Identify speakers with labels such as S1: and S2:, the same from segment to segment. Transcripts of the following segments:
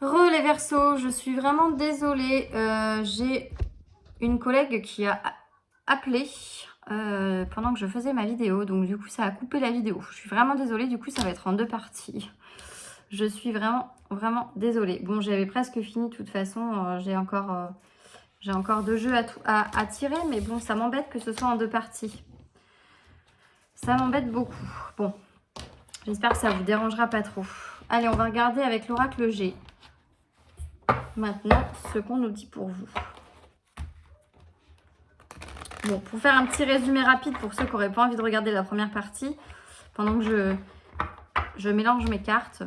S1: Les Verseaux, je suis vraiment désolée. J'ai une collègue qui a appelé pendant que je faisais ma vidéo. Donc du coup, ça a coupé la vidéo. Je suis vraiment désolée. Du coup, ça va être en 2 parties. Je suis vraiment désolée. Bon, j'avais presque fini de toute façon. J'ai encore 2 jeux à tirer. Mais bon, ça m'embête que ce soit en 2 parties. Ça m'embête beaucoup. Bon, j'espère que ça vous dérangera pas trop. Allez, on va regarder avec l'oracle G. Maintenant, ce qu'on nous dit pour vous. Bon, pour faire un petit résumé rapide pour ceux qui n'auraient pas envie de regarder la première partie, pendant que je mélange mes cartes,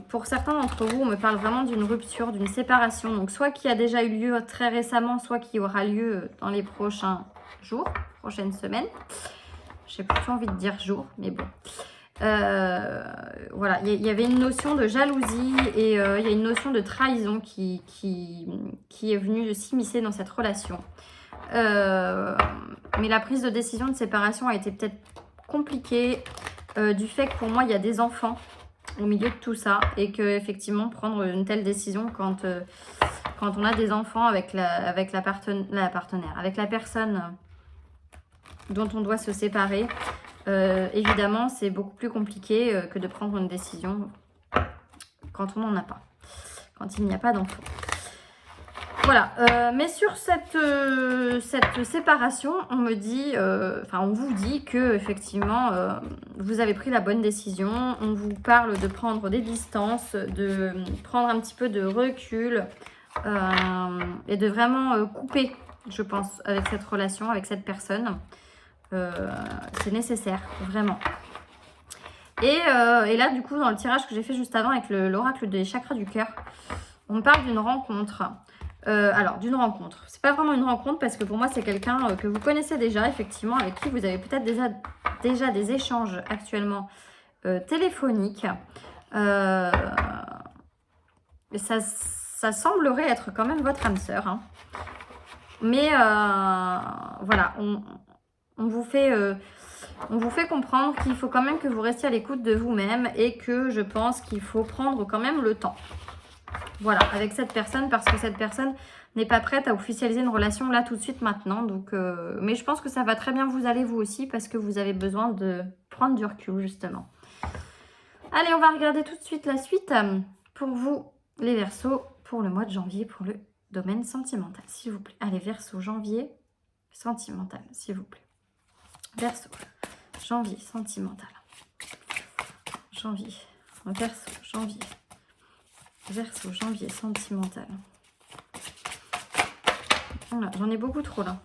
S1: pour certains d'entre vous, on me parle vraiment d'une rupture, d'une séparation. Donc, soit qui a déjà eu lieu très récemment, soit qui aura lieu dans les prochains jours, prochaines semaines. J'ai plutôt envie de dire jours, mais bon. Voilà, il y avait une notion de jalousie et il y a une notion de trahison qui est venue s'immiscer dans cette relation. Mais la prise de décision de séparation a été peut-être compliquée du fait que pour moi, il y a des enfants au milieu de tout ça et que effectivement prendre une telle décision quand on a des enfants avec la partenaire, avec la personne dont on doit se séparer, évidemment, c'est beaucoup plus compliqué que de prendre une décision quand on n'en a pas, quand il n'y a pas d'enfant. Voilà, mais sur cette séparation, on me dit, on vous dit que effectivement, vous avez pris la bonne décision. On vous parle de prendre des distances, de prendre un petit peu de recul et de vraiment couper, je pense, avec cette relation, avec cette personne. C'est nécessaire, vraiment. Et là, du coup, dans le tirage que j'ai fait juste avant avec l'oracle des chakras du cœur, on me parle d'une rencontre. Alors, d'une rencontre. C'est pas vraiment une rencontre parce que pour moi, c'est quelqu'un que vous connaissez déjà, effectivement, avec qui vous avez peut-être déjà des échanges actuellement téléphoniques. Ça semblerait être quand même votre âme sœur. Hein. Mais voilà, on vous fait comprendre qu'il faut quand même que vous restiez à l'écoute de vous-même et que je pense qu'il faut prendre quand même le temps. Voilà, avec cette personne, parce que cette personne n'est pas prête à officialiser une relation là tout de suite maintenant. Donc, mais je pense que ça va très bien vous aller vous aussi parce que vous avez besoin de prendre du recul justement. Allez, on va regarder tout de suite la suite pour vous, les Verseaux, pour le mois de janvier, pour le domaine sentimental, s'il vous plaît. Allez, Verseau, janvier, sentimental, s'il vous plaît. Verseau, janvier, sentimental. Janvier, Verseau, janvier. Verseau, janvier, sentimental. Voilà, j'en ai beaucoup trop là.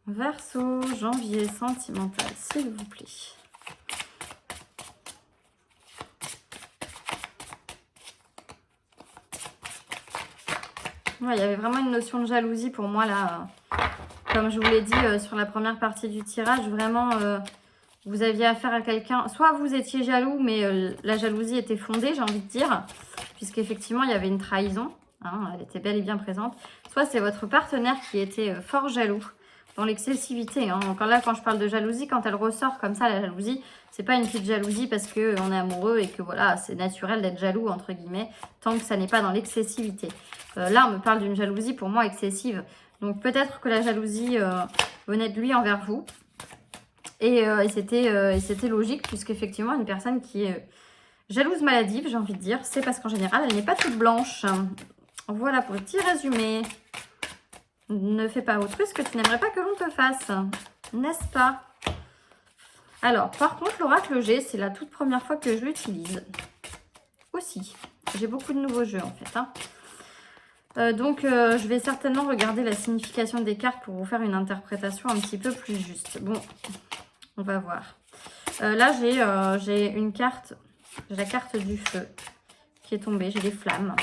S1: Verseau, janvier, sentimental, s'il vous plaît. Ouais, il y avait vraiment une notion de jalousie pour moi là. Comme je vous l'ai dit sur la première partie du tirage, vraiment... vous aviez affaire à quelqu'un, soit vous étiez jaloux, mais la jalousie était fondée, j'ai envie de dire, puisqu'effectivement, il y avait une trahison, hein, elle était bel et bien présente. Soit c'est votre partenaire qui était fort jaloux, dans l'excessivité. Hein. Encore là, quand je parle de jalousie, quand elle ressort comme ça, la jalousie, c'est pas une petite jalousie parce qu'on est amoureux et que voilà, c'est naturel d'être jaloux, entre guillemets, tant que ça n'est pas dans l'excessivité. Là, on me parle d'une jalousie, pour moi, excessive. Donc peut-être que la jalousie venait de lui envers vous. Et c'était logique, puisqu'effectivement, une personne qui est jalouse maladive, j'ai envie de dire, c'est parce qu'en général, elle n'est pas toute blanche. Voilà pour le petit résumé. Ne fais pas autrui ce que tu n'aimerais pas que l'on te fasse, n'est-ce pas? Alors, par contre, l'oracle G, c'est la toute première fois que je l'utilise. Aussi. J'ai beaucoup de nouveaux jeux, en fait. Hein. Donc, je vais certainement regarder la signification des cartes pour vous faire une interprétation un petit peu plus juste. Bon, on va voir. Là, j'ai une carte, j'ai la carte du feu qui est tombée. J'ai les flammes.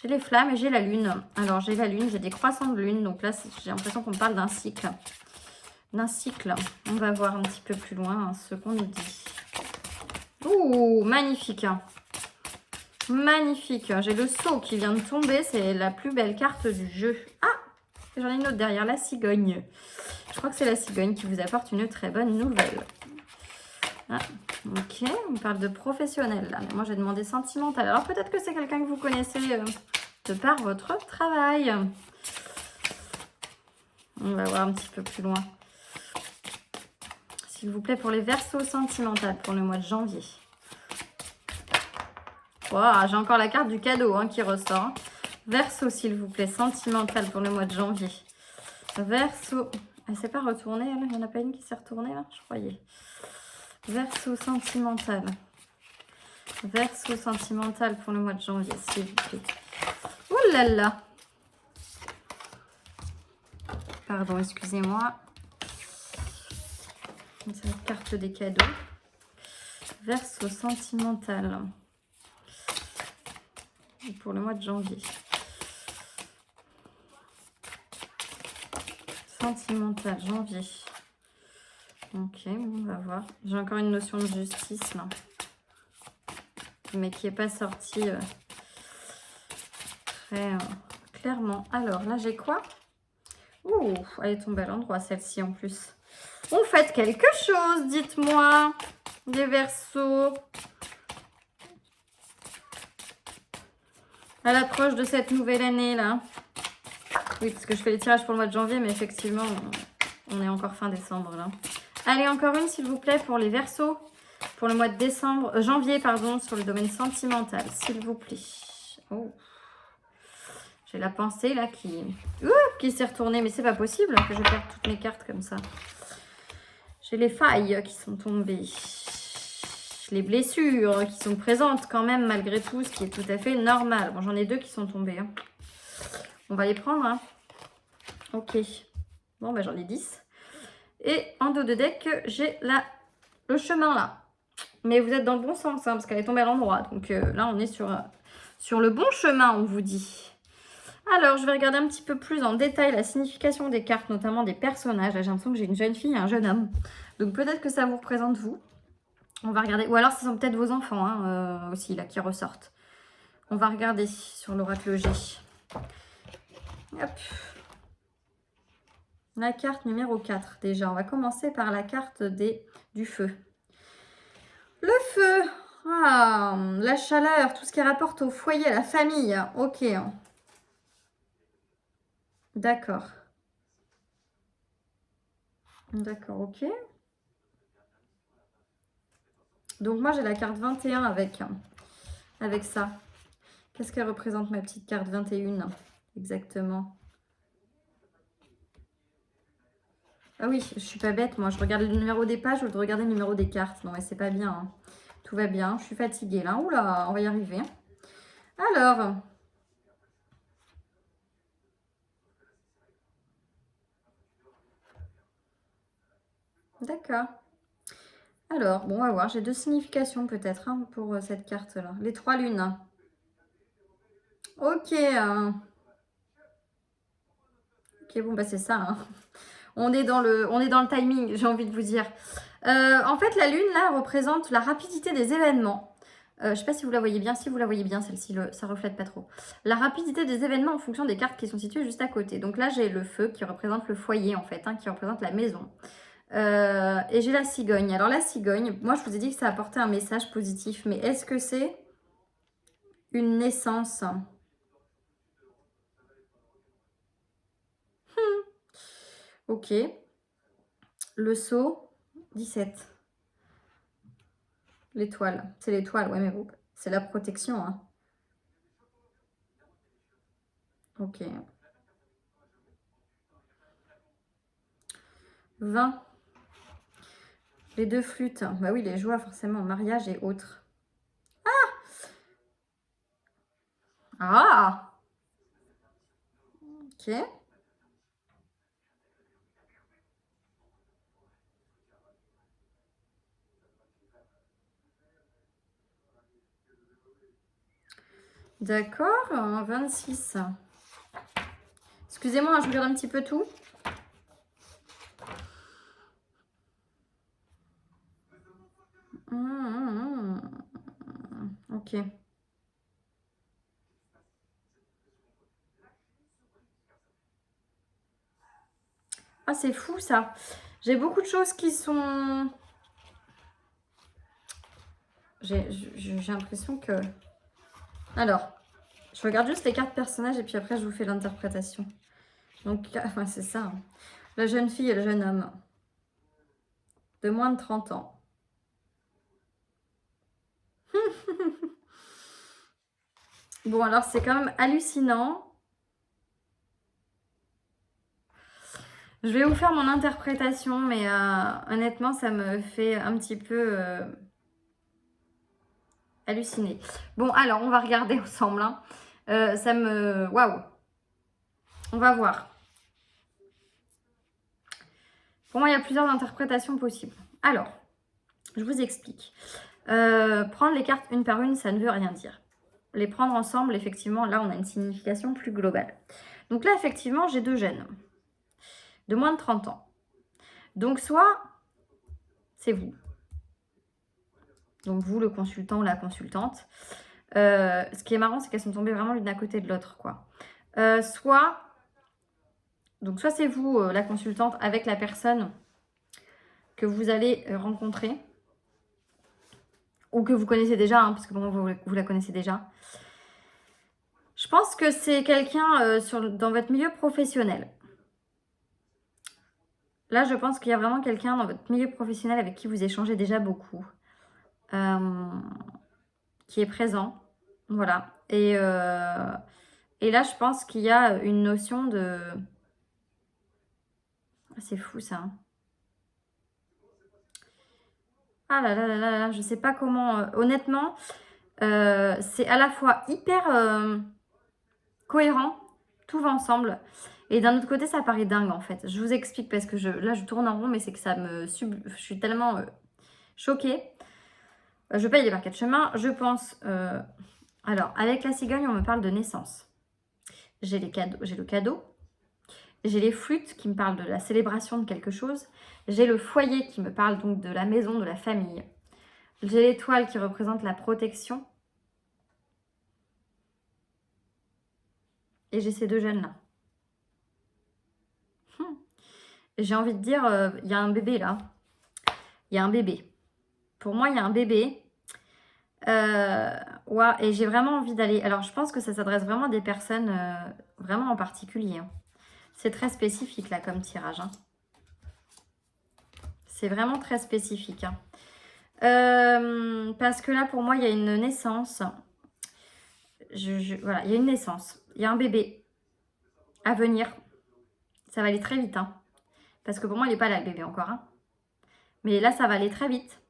S1: J'ai les flammes et j'ai la lune. Alors, j'ai la lune, j'ai des croissants de lune. Donc là, j'ai l'impression qu'on parle d'un cycle. D'un cycle. On va voir un petit peu plus loin ce qu'on nous dit. Ouh, magnifique. Magnifique. J'ai le sceau qui vient de tomber. C'est la plus belle carte du jeu. Ah, j'en ai une autre derrière, la cigogne. Je crois que c'est la cigogne qui vous apporte une très bonne nouvelle. Ah, ok, on parle de professionnel là, mais moi j'ai demandé sentimental. Alors peut-être que c'est quelqu'un que vous connaissez de par votre travail. On va voir un petit peu plus loin. S'il vous plaît, pour les Verseaux sentimentaux pour le mois de janvier. Wow, j'ai encore la carte du cadeau qui ressort. Verseau, s'il vous plaît, sentimental pour le mois de janvier. Verseau. Elle s'est pas retournée, elle. Il n'y en a pas une qui s'est retournée, là, je croyais. Verseau sentimental. Verseau sentimental pour le mois de janvier, s'il vous plaît. Ouh là là. Pardon, excusez-moi. C'est la carte des cadeaux. Verseau sentimental. Pour le mois de janvier. Sentimental, janvier. Ok, on va voir. J'ai encore une notion de justice là. Mais qui n'est pas sortie très clairement. Alors là, j'ai quoi? Ouh, elle est tombée à l'endroit celle-ci en plus. On fait quelque chose, dites-moi. Des Verseaux. À l'approche de cette nouvelle année là. Oui, parce que je fais les tirages pour le mois de janvier, mais effectivement, on est encore fin décembre là. Allez, encore une s'il vous plaît pour les Verseaux. Pour le mois de décembre, janvier, pardon, sur le domaine sentimental, s'il vous plaît. Oh. J'ai la pensée là qui s'est retournée, mais c'est pas possible que je perde toutes mes cartes comme ça. J'ai les failles qui sont tombées. Les blessures qui sont présentes quand même malgré tout, ce qui est tout à fait normal. Bon, j'en ai 2 qui sont tombées. On va les prendre. Ok. Bon, bah j'en ai 10. Et en dos de deck, j'ai le chemin là. Mais vous êtes dans le bon sens, parce qu'elle est tombée à l'endroit. Donc là, on est sur le bon chemin, on vous dit. Alors, je vais regarder un petit peu plus en détail la signification des cartes, notamment des personnages. Là, j'ai l'impression que j'ai une jeune fille et un jeune homme. Donc peut-être que ça vous représente vous. On va regarder. Ou alors, ce sont peut-être vos enfants aussi, là, qui ressortent. On va regarder sur l'oracle G. Hop. La carte numéro 4, déjà. On va commencer par la carte du feu. Le feu. Ah, la chaleur, tout ce qui rapporte au foyer, à la famille. Ok. D'accord. D'accord, ok. Donc moi, j'ai la carte 21 avec ça. Qu'est-ce qu'elle représente, ma petite carte 21 exactement? Ah oui, je suis pas bête, moi. Je regarde le numéro des pages, je veux regarder le numéro des cartes. Non, mais c'est pas bien. Tout va bien. Je suis fatiguée, là. Oula, on va y arriver. Alors... D'accord. Alors, bon, on va voir. J'ai 2 significations peut-être pour cette carte-là. Les 3 lunes. Ok. Ok, bon, bah c'est ça. On est dans le timing, j'ai envie de vous dire. En fait, la lune, là, représente la rapidité des événements. Je ne sais pas si vous la voyez bien. Si vous la voyez bien, celle-ci, ça ne reflète pas trop. La rapidité des événements en fonction des cartes qui sont situées juste à côté. Donc là, j'ai le feu qui représente le foyer, en fait, qui représente la maison. Et j'ai la cigogne. Alors la cigogne, moi, je vous ai dit que ça apportait un message positif. Mais est-ce que c'est une naissance? Ok. Le sceau, 17. L'étoile. C'est l'étoile, ouais, mais bon, c'est la protection. Ok. 20. Les 2 flûtes. Bah oui, les joies, forcément. Mariage et autres. Ah! Ok. D'accord. 26. Excusez-moi, je regarde un petit peu tout. Ok. Ah, c'est fou ça. J'ai beaucoup de choses qui sont... J'ai l'impression que... Alors, je regarde juste les cartes personnages et puis après je vous fais l'interprétation. Donc, enfin, c'est ça. Hein. La jeune fille et le jeune homme. De moins de 30 ans. Bon, alors c'est quand même hallucinant. Je vais vous faire mon interprétation, mais honnêtement, ça me fait un petit peu halluciner. Bon, alors, on va regarder ensemble. Hein. Ça me... Waouh. On va voir. Pour moi, il y a plusieurs interprétations possibles. Alors, je vous explique. Prendre les cartes une par une, ça ne veut rien dire. Les prendre ensemble, effectivement, là, on a une signification plus globale. Donc là, effectivement, j'ai deux jeunes de moins de 30 ans. Donc, soit c'est vous. Donc, vous, le consultant ou la consultante. Ce qui est marrant, c'est qu'elles sont tombées vraiment l'une à côté de l'autre, quoi. Soit c'est vous, la consultante, avec la personne que vous allez rencontrer. Ou que vous connaissez déjà, hein, parce que bon, vous la connaissez déjà. Je pense que c'est quelqu'un dans votre milieu professionnel. Là, je pense qu'il y a vraiment quelqu'un dans votre milieu professionnel avec qui vous échangez déjà beaucoup. Qui est présent. Voilà. Et là, je pense qu'il y a une notion de... C'est fou, ça. Hein. Ah là là là là là, je sais pas comment... honnêtement, c'est à la fois hyper cohérent. Tout va ensemble. Et d'un autre côté, ça paraît dingue, en fait. Je vous explique parce que là, je tourne en rond, mais c'est que ça me... Je suis tellement choquée. Je paye les marquets de chemin. Je pense... Alors, avec la cigogne, on me parle de naissance. J'ai le cadeau. J'ai les flûtes qui me parlent de la célébration de quelque chose. J'ai le foyer qui me parle donc de la maison, de la famille. J'ai l'étoile qui représente la protection. Et j'ai ces deux jeunes-là. J'ai envie de dire, il y a un bébé là. Il y a un bébé. Pour moi, il y a un bébé. Ouais, et j'ai vraiment envie d'aller... Alors, je pense que ça s'adresse vraiment à des personnes vraiment en particulier. Hein. C'est très spécifique là comme tirage. Hein. C'est vraiment très spécifique. Hein. Parce que là, pour moi, il y a une naissance. Voilà, il y a une naissance. Il y a un bébé à venir. Ça va aller très vite. Hein. Parce que pour moi, il n'est pas là, le bébé encore. Hein. Mais là, ça va aller très vite.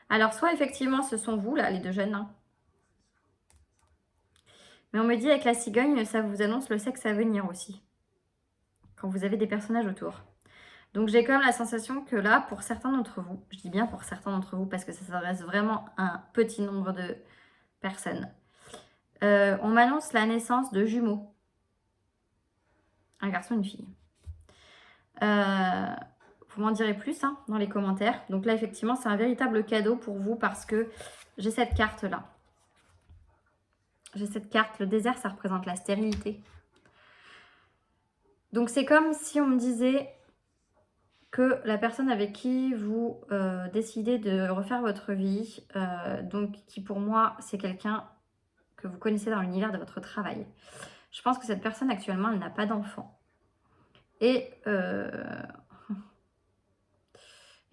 S1: Alors, soit effectivement, ce sont vous, là, les deux jeunes. Hein. Mais on me dit, avec la cigogne, ça vous annonce le sexe à venir aussi. Quand vous avez des personnages autour. Donc, j'ai quand même la sensation que là, pour certains d'entre vous, je dis bien pour certains d'entre vous, parce que ça s'adresse vraiment à un petit nombre de personnes, on m'annonce la naissance de jumeaux. Un garçon et une fille. Vous m'en direz plus hein, dans les commentaires. Donc là, effectivement, c'est un véritable cadeau pour vous parce que j'ai cette carte-là. J'ai cette carte. Le désert, ça représente la stérilité. Donc, c'est comme si on me disait que la personne avec qui vous décidez de refaire votre vie, donc qui pour moi, c'est quelqu'un que vous connaissez dans l'univers de votre travail. Je pense que cette personne, actuellement, elle n'a pas d'enfant. Et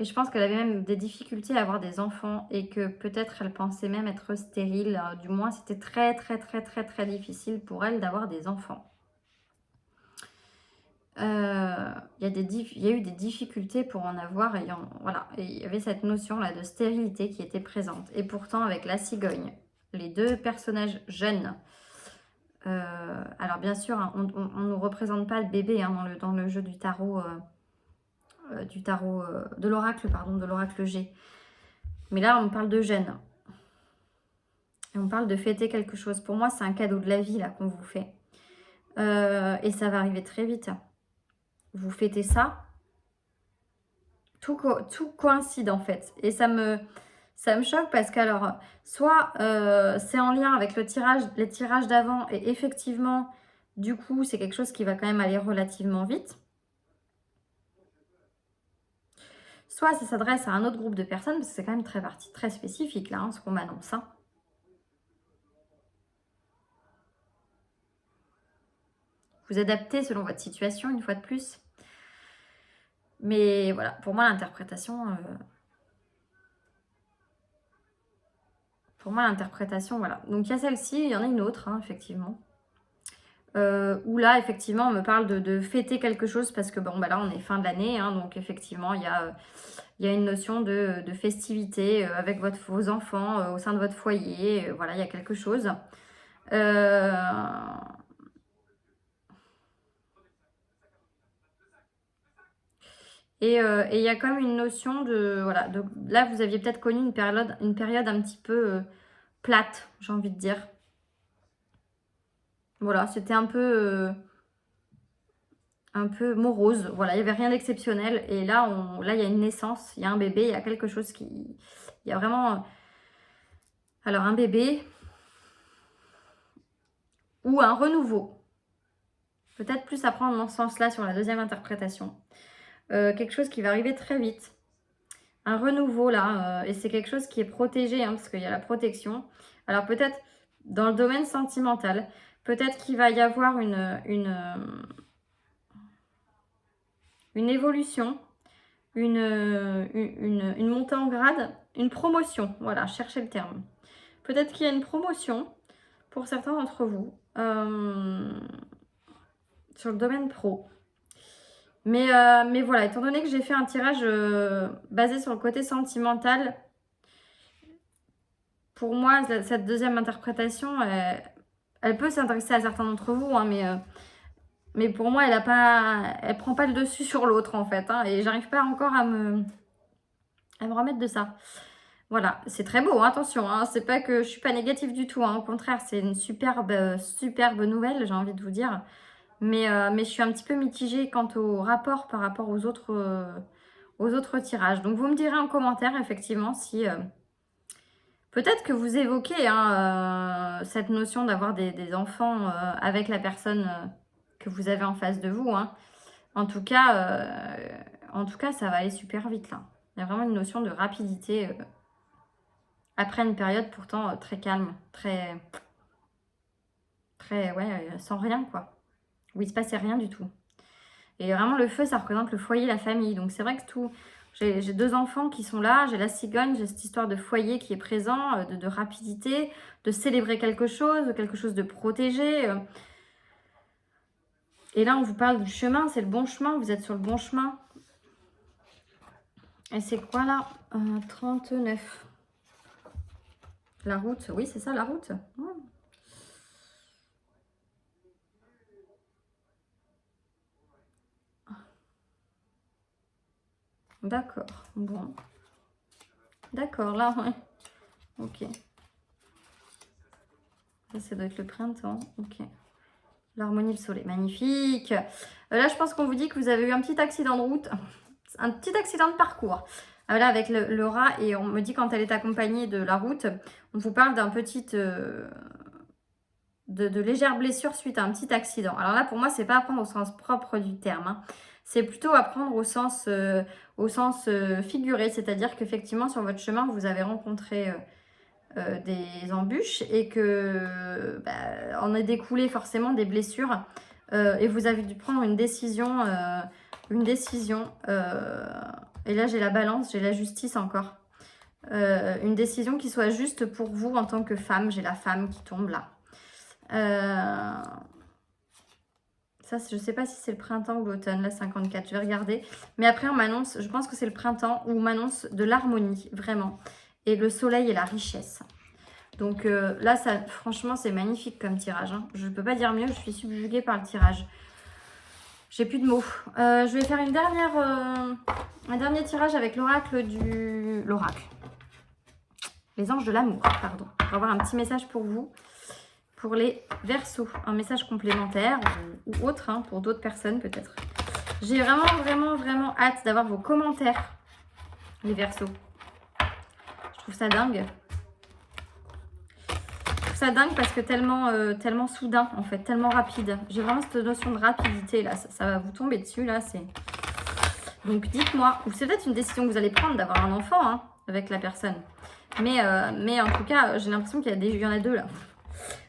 S1: je pense qu'elle avait même des difficultés à avoir des enfants et que peut-être elle pensait même être stérile. Du moins, c'était très, très, très, très, très difficile pour elle d'avoir des enfants. Il y a eu des difficultés pour en avoir et voilà. Et il y avait cette notion-là de stérilité qui était présente. Et pourtant, avec la cigogne, les deux personnages jeunes, alors bien sûr, hein, on ne nous représente pas le bébé hein, dans le jeu du tarot... de l'oracle, de l'oracle G. Mais là, on parle de gêne. Et on parle de fêter quelque chose. Pour moi, c'est un cadeau de la vie, là, qu'on vous fait. Et ça va arriver très vite. Vous fêtez ça. Tout coïncide, en fait. Et ça me choque parce qu'alors, soit c'est en lien avec les tirages d'avant et effectivement, du coup, c'est quelque chose qui va quand même aller relativement vite. Soit ça s'adresse à un autre groupe de personnes, parce que c'est quand même très spécifique là, hein, ce qu'on m'annonce. Hein. Vous adaptez selon votre situation, une fois de plus. Mais voilà, pour moi, l'interprétation... Pour moi, l'interprétation, voilà. Donc, il y a celle-ci, il y en a une autre, hein, effectivement. Où là, effectivement, on me parle de fêter quelque chose parce que, bon, bah là, on est fin de l'année. Hein, donc, effectivement, il y a une notion de festivité avec vos enfants au sein de votre foyer. Voilà, il y a quelque chose. Et il y a comme une notion de... Voilà, donc là, vous aviez peut-être connu une période un petit peu plate, j'ai envie de dire. Voilà, c'était un peu morose. Voilà, il n'y avait rien d'exceptionnel. Et là, là, il y a une naissance, il y a un bébé, il y a quelque chose qui... Il y a vraiment... Alors, un bébé ou un renouveau. Peut-être plus à prendre dans ce sens-là sur la deuxième interprétation. Quelque chose qui va arriver très vite. Un renouveau là, et c'est quelque chose qui est protégé, hein, parce qu'il y a la protection. Alors peut-être dans le domaine sentimental, peut-être qu'il va y avoir une évolution, une montée en grade, une promotion, voilà, cherchez le terme. Peut-être qu'il y a une promotion pour certains d'entre vous sur le domaine pro. Mais voilà, étant donné que j'ai fait un tirage basé sur le côté sentimental, pour moi, cette deuxième interprétation, elle peut s'intéresser à certains d'entre vous, hein, mais pour moi, elle prend pas le dessus sur l'autre, en fait. Hein, et j'arrive pas encore à me remettre de ça. Voilà, c'est très beau, hein, attention. Hein, c'est pas que je suis pas négative du tout. Hein, au contraire, c'est une superbe nouvelle, j'ai envie de vous dire. Mais je suis un petit peu mitigée quant au rapport par rapport aux autres tirages. Donc, vous me direz en commentaire, effectivement, si... peut-être que vous évoquez hein, cette notion d'avoir des enfants avec la personne que vous avez en face de vous. Hein. En tout cas, ça va aller super vite, là. Il y a vraiment une notion de rapidité après une période pourtant très calme, très ouais, sans rien, quoi. Où il ne se passait rien du tout. Et vraiment, le feu, ça représente le foyer, la famille. Donc, c'est vrai que tout... J'ai 2 enfants qui sont là, j'ai la cigogne, j'ai cette histoire de foyer qui est présent, de rapidité, de célébrer quelque chose de protégé. Et là, on vous parle du chemin, c'est le bon chemin, vous êtes sur le bon chemin. Et c'est quoi là 39. La route, oui, c'est ça, la route. Ouais. D'accord, bon. D'accord, là, ouais. Ok. Ça doit être le printemps, ok. L'harmonie, le soleil, magnifique. Là, je pense qu'on vous dit que vous avez eu un petit accident de route, un petit accident de parcours. Là, avec le rat, et on me dit quand elle est accompagnée de la route, on vous parle d'un petit... de légères blessures suite à un petit accident. Alors là, pour moi, c'est pas à prendre au sens propre du terme. Hein. C'est plutôt à prendre au sens figuré, c'est-à-dire qu'effectivement, sur votre chemin, vous avez rencontré des embûches et que en est découlé forcément des blessures et vous avez dû prendre une décision. Et là, j'ai la balance, j'ai la justice encore. Une décision qui soit juste pour vous en tant que femme. J'ai la femme qui tombe là. Ça, je ne sais pas si c'est le printemps ou l'automne, là, 54. Je vais regarder. Mais après, on m'annonce, je pense que c'est le printemps où on m'annonce de l'harmonie, vraiment. Et le soleil et la richesse. Donc là, ça, franchement, c'est magnifique comme tirage. Hein. Je ne peux pas dire mieux, je suis subjuguée par le tirage. J'ai plus de mots. Je vais faire un dernier tirage avec l'oracle l'oracle. Les anges de l'amour, pardon. Pour avoir un petit message pour vous. Pour les Verseaux, un message complémentaire ou autre, hein, pour d'autres personnes peut-être. J'ai vraiment hâte d'avoir vos commentaires, les Verseaux. Je trouve ça dingue. Je trouve ça dingue parce que tellement soudain, en fait, tellement rapide. J'ai vraiment cette notion de rapidité, là. Ça va vous tomber dessus, là. Donc dites-moi, ou c'est peut-être une décision que vous allez prendre d'avoir un enfant hein, avec la personne. Mais en tout cas, j'ai l'impression qu'il y en a deux là.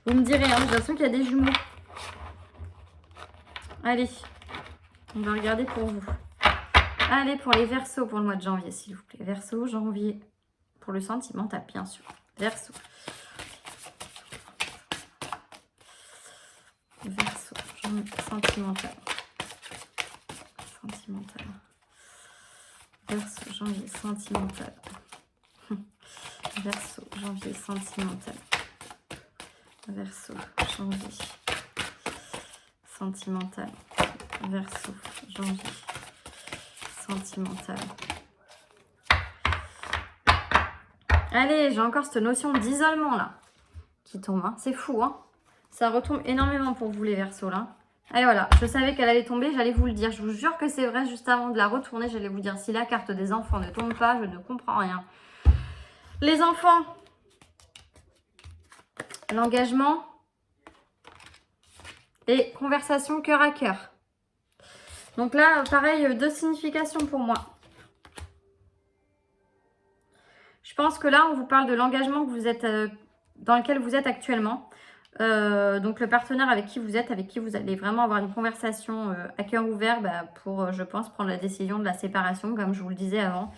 S1: Vous me direz, hein, j'ai l'impression qu'il y a des jumeaux. Allez, on va regarder pour vous. Allez, pour les Verseaux pour le mois de janvier, s'il vous plaît. Verseau, janvier, pour le sentimental, bien sûr. Verseau. Verseau, sentimental. Sentimental. Verseau, janvier, sentimental. Verseau, janvier, sentimental. Verseau, janvier, sentimental. Verseau, janvier, sentimental. Allez, j'ai encore cette notion d'isolement là qui tombe. Hein. C'est fou, hein. Ça retombe énormément pour vous les Verseaux là. Allez voilà, je savais qu'elle allait tomber, j'allais vous le dire. Je vous jure que c'est vrai, juste avant de la retourner, j'allais vous dire si la carte des enfants ne tombe pas, je ne comprends rien. Les enfants, l'engagement et conversation cœur à cœur. Donc là, pareil, deux significations pour moi. Je pense que là, on vous parle de l'engagement que vous êtes, dans lequel vous êtes actuellement. Donc le partenaire avec qui vous allez vraiment avoir une conversation à cœur ouvert pour, je pense, prendre la décision de la séparation, comme je vous le disais avant.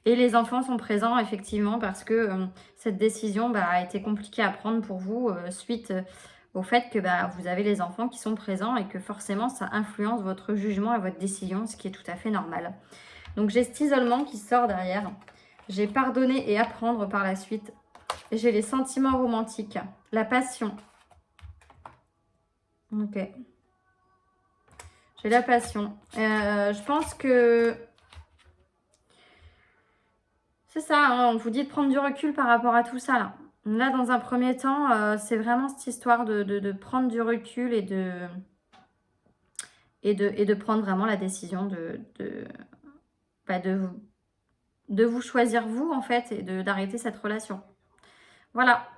S1: Et les enfants sont présents, effectivement, parce que cette décision a été compliquée à prendre pour vous suite au fait que vous avez les enfants qui sont présents et que forcément, ça influence votre jugement et votre décision, ce qui est tout à fait normal. Donc j'ai cet isolement qui sort derrière. J'ai pardonné et apprendre par la suite. J'ai les sentiments romantiques, la passion. Ok. J'ai la passion. Je pense que... C'est ça, hein, on vous dit de prendre du recul par rapport à tout ça. Là, dans un premier temps, c'est vraiment cette histoire de prendre du recul et de prendre vraiment la décision de vous choisir vous, en fait, et d'arrêter cette relation. Voilà.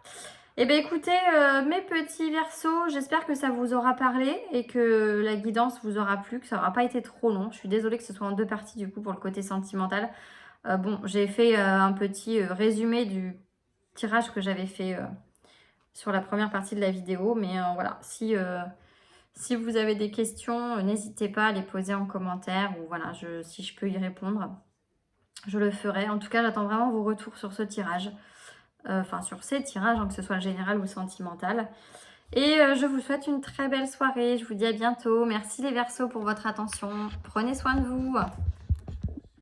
S1: Eh bien, écoutez, mes petits Verseaux, j'espère que ça vous aura parlé et que la guidance vous aura plu, que ça n'aura pas été trop long. Je suis désolée que ce soit en deux parties, du coup, pour le côté sentimental. Bon, j'ai fait un petit résumé du tirage que j'avais fait sur la première partie de la vidéo. Mais voilà, si vous avez des questions, n'hésitez pas à les poser en commentaire. Ou voilà, si je peux y répondre, je le ferai. En tout cas, j'attends vraiment vos retours sur ce tirage. Enfin, sur ces tirages, hein, que ce soit général ou sentimental. Et je vous souhaite une très belle soirée. Je vous dis à bientôt. Merci les Verseaux pour votre attention. Prenez soin de vous.